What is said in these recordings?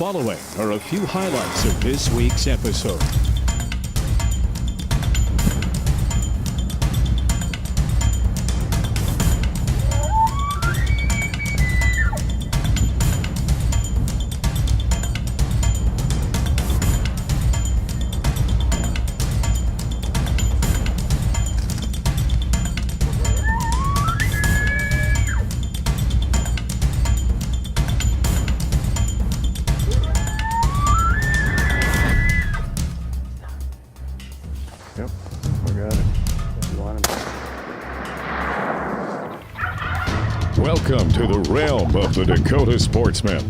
following are a few highlights of this week's episode. Welcome to the realm of the Dakota Sportsmen,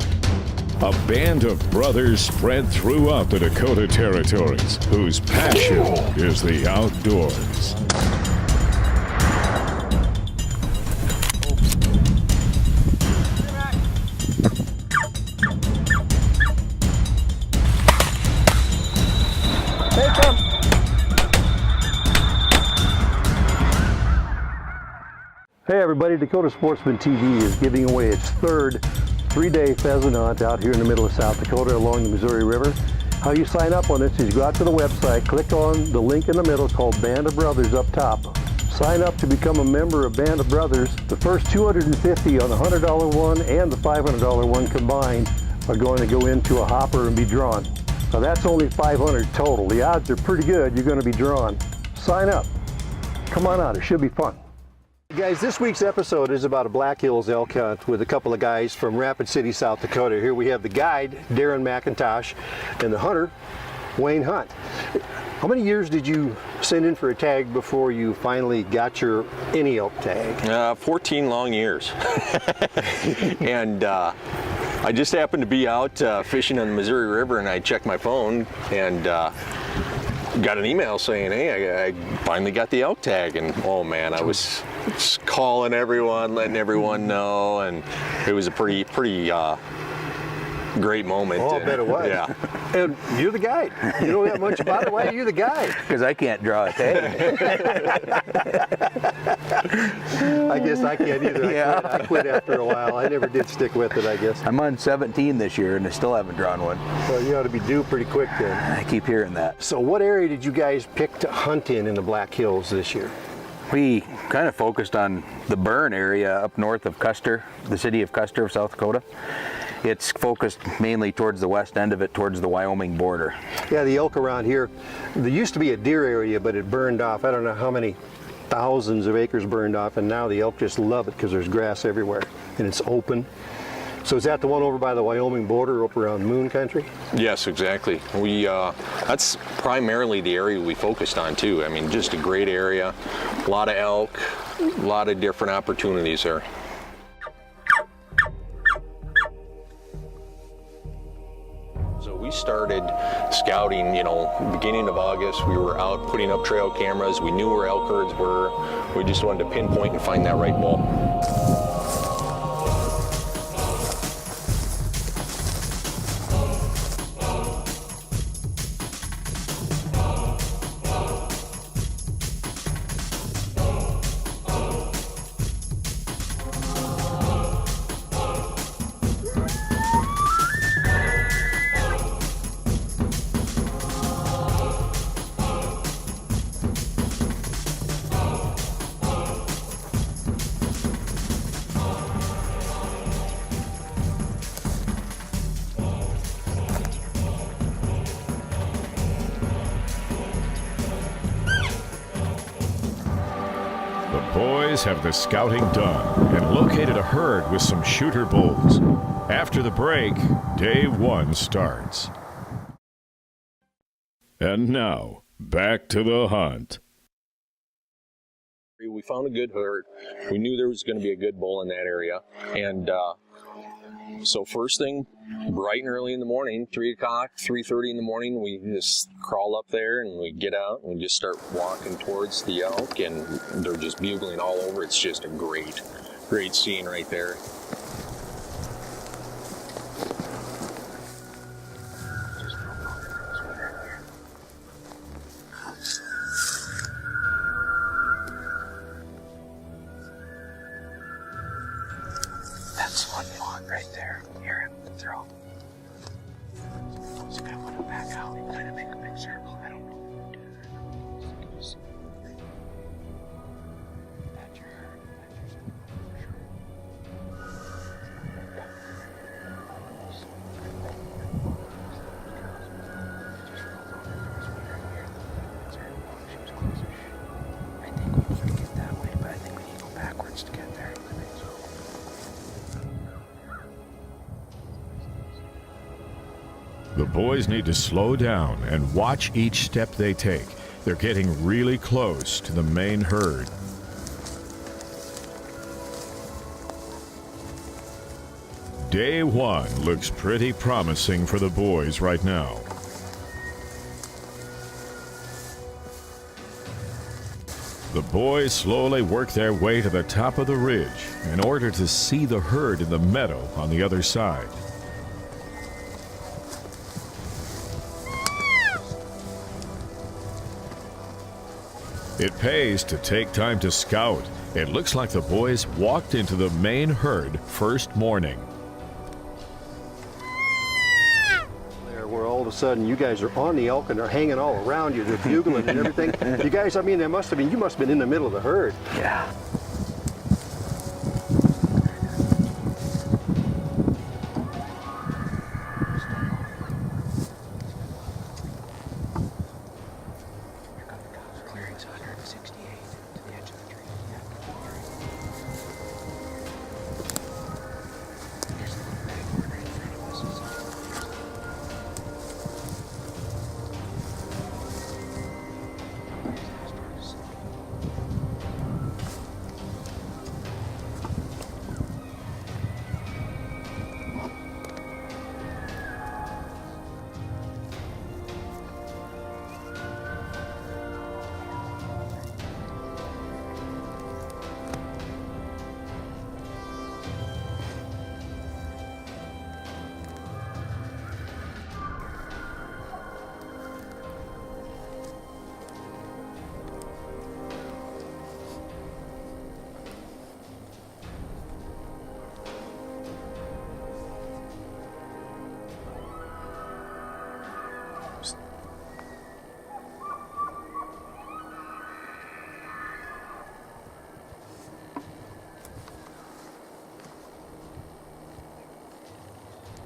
a band of brothers spread throughout the Dakota territories whose passion is the outdoors. Hey everybody, Dakota Sportsman TV is giving away its third 3-day pheasant hunt out here in the middle of South Dakota along the Missouri River. How you sign up on this is you go out to the website, click on the link in the middle called Band of Brothers up top. Sign up to become a member of Band of Brothers. The first 250 on the $100 one and the $500 one combined are going to go into a hopper and be drawn. Now that's only 500 total. The odds are pretty good you're going to be drawn. Sign up. Come on out, it should be fun. Guys, this week's episode is about a Black Hills Elk hunt with a couple of guys from Rapid City, South Dakota. Here we have the guide, Darren McIntosh, and the hunter, Wayne Hunt. How many years did you send in for a tag before you finally got your any elk tag? 14 long years. And I just happened to be out fishing on the Missouri River, and I checked my phone and got an email saying, hey, I finally got the elk tag. And oh man, I was just calling everyone, letting everyone know, and it was a pretty great moment. Oh, I bet it was. Yeah. And you're the guide. You don't know that much about it. Why are you the guide? Because I can't draw a tag. I guess I can't either. Yeah. I quit after a while. I never did stick with it, I guess. I'm on 17 this year and I still haven't drawn one. So you ought to be due pretty quick then. I keep hearing that. So what area did you guys pick to hunt in the Black Hills this year? We kind of focused on the burn area up north of Custer, the city of Custer of South Dakota. It's focused mainly towards the west end of it, towards the Wyoming border. Yeah, the elk around here, there used to be a deer area, but it burned off. I don't know how many thousands of acres burned off, and now the elk just love it because there's grass everywhere and it's open. So is that the one over by the Wyoming border, up around Moon Country? Yes, exactly. We that's primarily the area we focused on too. I mean, just a great area, a lot of elk, a lot of different opportunities there. So we started scouting, beginning of August. We were out putting up trail cameras. We knew where elk herds were. We just wanted to pinpoint and find that right bull. Boys have the scouting done and located a herd with some shooter bulls. After the break, day one starts. And now, back to the hunt. We found a good herd. We knew there was going to be a good bull in that area. And so first thing, bright and early in the morning, 3 o'clock, 3:30 in the morning, we just crawl up there and we get out and we just start walking towards the elk, and they're just bugling all over. It's just a great scene right there. That's one you want right there. Here, throw. So I want to back out and kind of make a big circle. I don't know. That's your herd. I think we need to get that way, but I think we need to go backwards to get there. The boys need to slow down and watch each step they take. They're getting really close to the main herd. Day one looks pretty promising for the boys right now. The boys slowly work their way to the top of the ridge in order to see the herd in the meadow on the other side. It pays to take time to scout. It looks like the boys walked into the main herd first morning. There, where all of a sudden you guys are on the elk and they're hanging all around you, they're bugling and everything. You guys, I mean, you must have been in the middle of the herd. Yeah.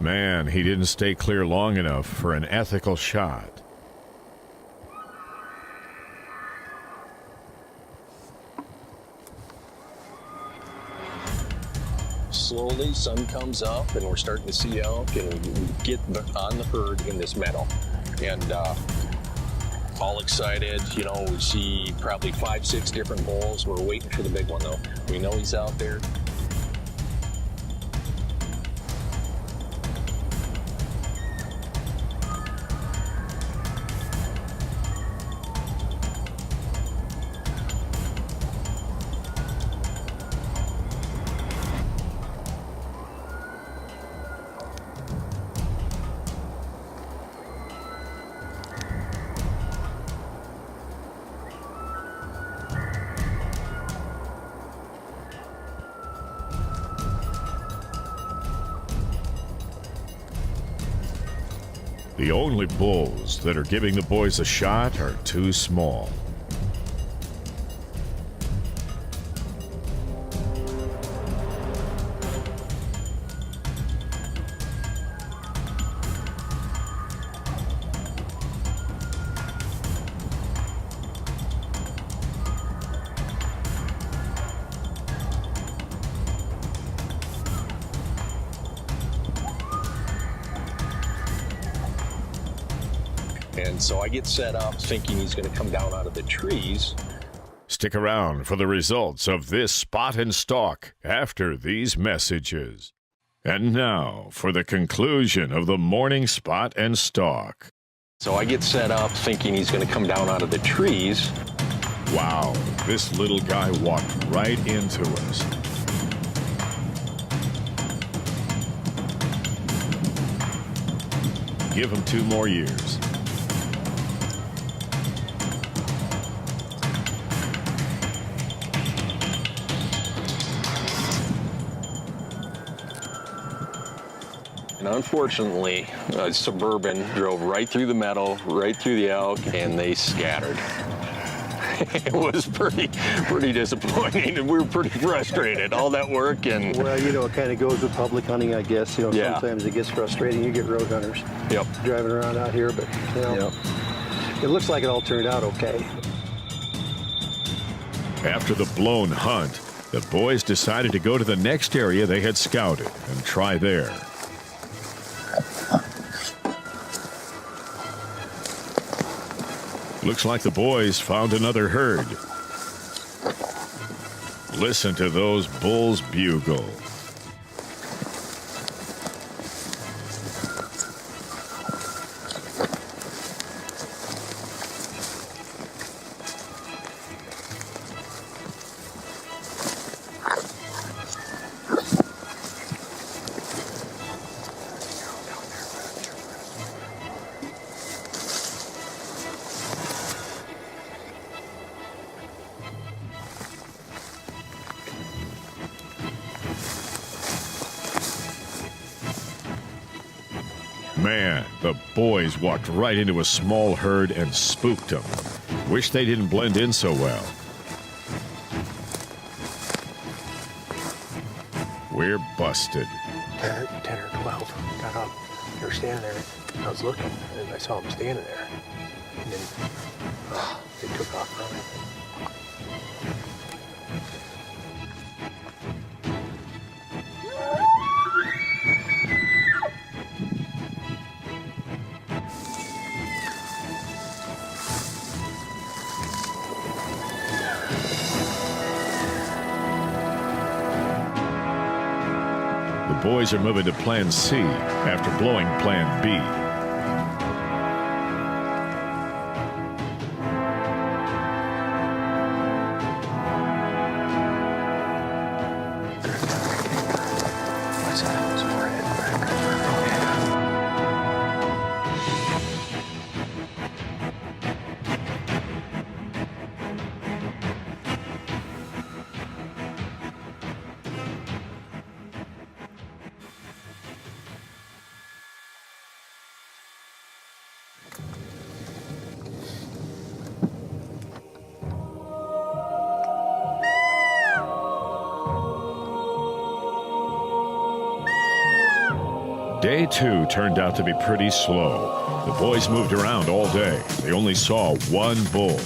Man, he didn't stay clear long enough for an ethical shot. Slowly, sun comes up and we're starting to see elk, and we get on the herd in this meadow. And all excited, you know, we see probably 5, 6 different bulls. We're waiting for the big one though. We know he's out there. The only bulls that are giving the boys a shot are too small. And so I get set up thinking he's going to come down out of the trees. Stick around for the results of this spot and stalk after these messages. And now for the conclusion of the morning spot and stalk. So I get set up thinking he's going to come down out of the trees. Wow, this little guy walked right into us. Give him 2 more years. And unfortunately, a Suburban drove right through the meadow, right through the elk, and they scattered. It was pretty disappointing, and we were pretty frustrated. All that work and... Well, you know, it kind of goes with public hunting, I guess. You know, Yeah. sometimes it gets frustrating. You get road hunters Yep. driving around out here, but, you know, it looks like it all turned out okay. After the blown hunt, the boys decided to go to the next area they had scouted and try there. Looks like the boys found another herd. Listen to those bulls bugle. Man, the boys walked right into a small herd and spooked them. Wish they didn't blend in so well. We're busted. 10 or 12 got up. They were standing there. I was looking, and I saw them standing there. And then they took off running. The boys are moving to Plan C after blowing Plan B. Day 2 turned out to be pretty slow. The boys moved around all day. They only saw one bull.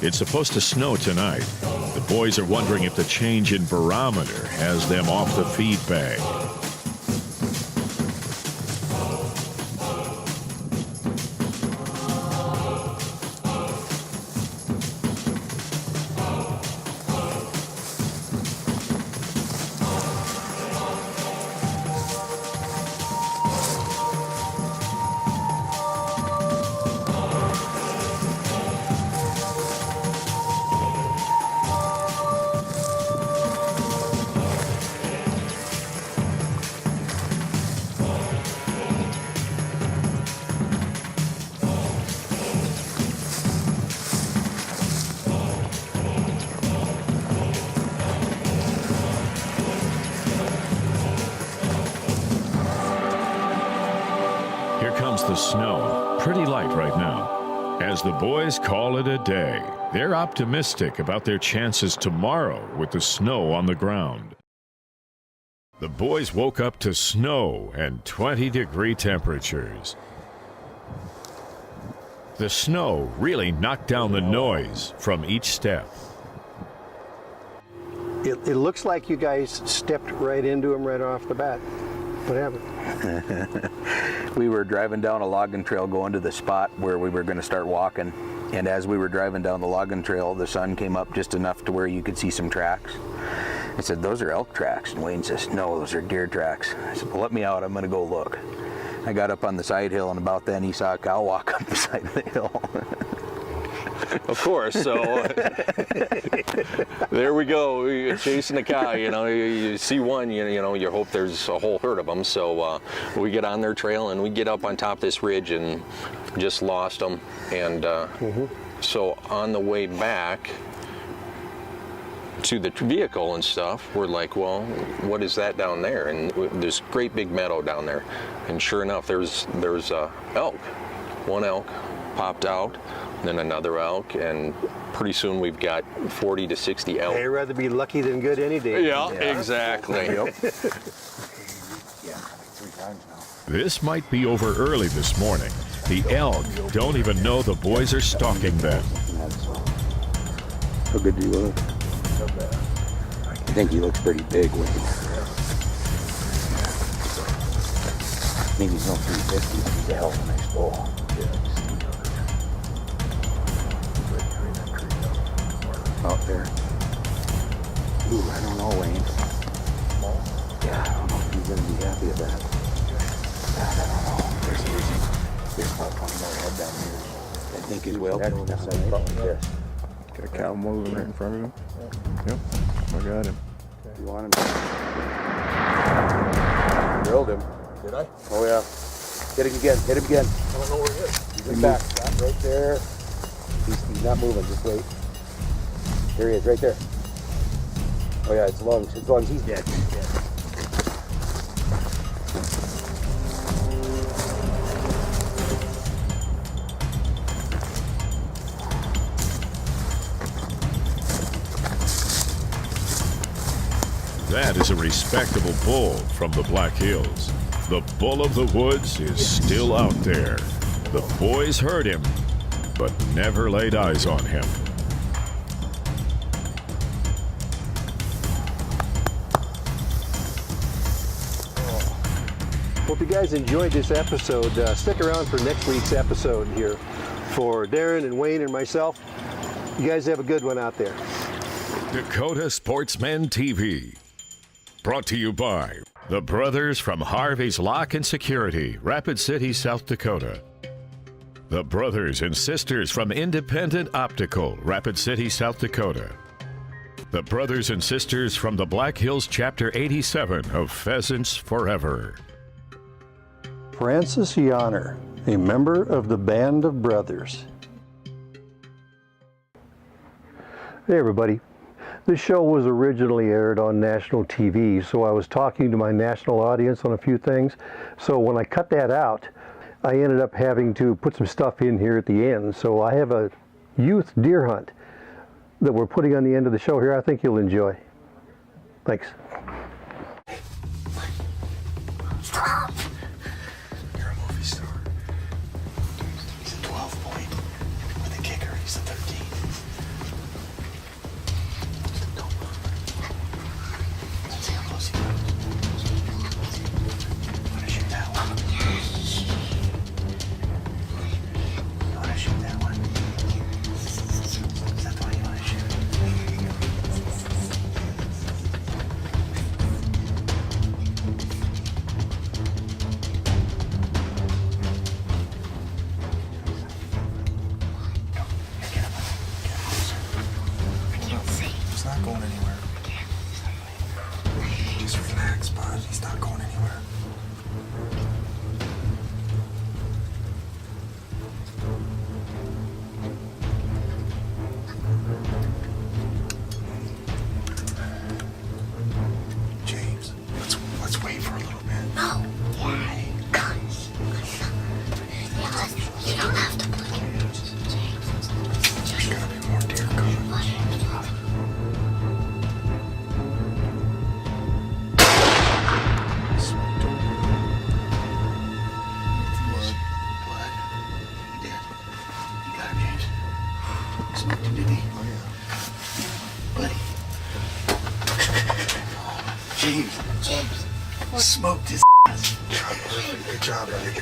It's supposed to snow tonight. The boys are wondering if the change in barometer has them off the feed bag. Here comes the snow, pretty light right now. As the boys call it a day, they're optimistic about their chances tomorrow with the snow on the ground. The boys woke up to snow and 20-degree temperatures. The snow really knocked down the noise from each step. It looks like you guys stepped right into them right off the bat. What happened? We were driving down a logging trail going to the spot where we were going to start walking, and as we were driving down the logging trail, the sun came up just enough to where you could see some tracks. I said, "Those are elk tracks," and Wayne says, "No, those are deer tracks." I said, "Well, let me out, I'm going to go look." I got up on the side hill, and about then he saw a cow walk up the side of the hill. Of course, so there we go. We're chasing a cow. You know, you see one, you know, you hope there's a whole herd of them. So we get on their trail and we get up on top of this ridge and just lost them. And so on the way back to the vehicle and stuff, we're like, well, what is that down there? And there's great big meadow down there. And sure enough, there's elk. One elk popped out, then another elk, and pretty soon we've got 40 to 60 elk. I'd rather be lucky than good any day. Yeah, exactly. Yep. This might be over early this morning. The elk don't even know the boys are stalking them. How good do you look? I think he looks pretty big, Wade. I think he's no 350. He's a hell of a nice bull. Out there. Ooh, I don't know, Wayne. Yeah, I don't know if he's gonna be happy with that. God, I don't know. There's about 20 more head down here. I think his whale down this side. Yes. Got a cow moving right in front of him. Yep, I got him. You want him? Drilled him. Did I? Oh yeah. Hit him again. Hit him again. I don't know where he is. He's in back. Stop right there. He's not moving. Just wait. There he is, right there. Oh yeah, it's lungs. It's lungs. He's dead. He's dead. That is a respectable bull from the Black Hills. The bull of the woods is still out there. The boys heard him, but never laid eyes on him. Hope you guys enjoyed this episode. Stick around for next week's episode here. For Darren and Wayne and myself, you guys have a good one out there. Dakota Sportsmen TV. Brought to you by the brothers from Harvey's Lock and Security, Rapid City, South Dakota. The brothers and sisters from Independent Optical, Rapid City, South Dakota. The brothers and sisters from the Black Hills Chapter 87 of Pheasants Forever. Francis Yonner, a member of the Band of Brothers. Hey everybody. This show was originally aired on national TV, so I was talking to my national audience on a few things. So when I cut that out, I ended up having to put some stuff in here at the end. So I have a youth deer hunt that we're putting on the end of the show here. I think you'll enjoy. Thanks. Stop! You're a movie star. He's a 12 point with a kicker. He's a 13. Let's see how close he goes. You want to shoot that one? You want to shoot that one? Is that the one you want to shoot? He's not going anywhere. Just relax, bud. He's not going anywhere. James, let's wait for a little bit. No. Why? Guns. You don't have to play. There's gotta be more deer coming. Blood. He did. You got him, James. Smoked him, didn't he? Oh, yeah. Buddy. James. Smoked his ass. Good job, buddy.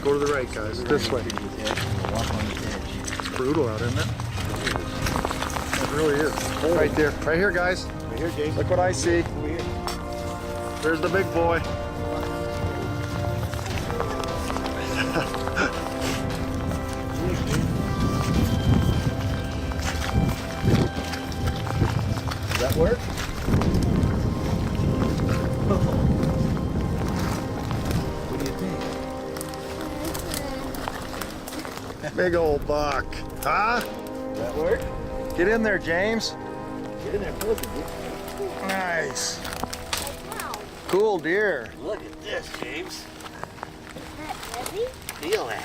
Go to the right, guys. This way. It's brutal out, isn't it? It really is. Right there. Right here, guys. here, James. Look what I see. Over here. There's the big boy. Does that work? What do you think? Big old buck. Huh? Does that work? Get in there, James. Get in there closer, dude. Nice. Wow. Cool deer. Look at this, James. Is that heavy? Feel that.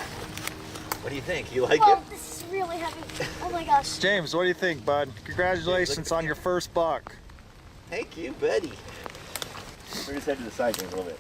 What do you think? You like Oh, it? this is really heavy. Oh my gosh. James, what do you think, bud? Congratulations on your first buck. Thank you, buddy. Bring his head to the side, James, a little bit.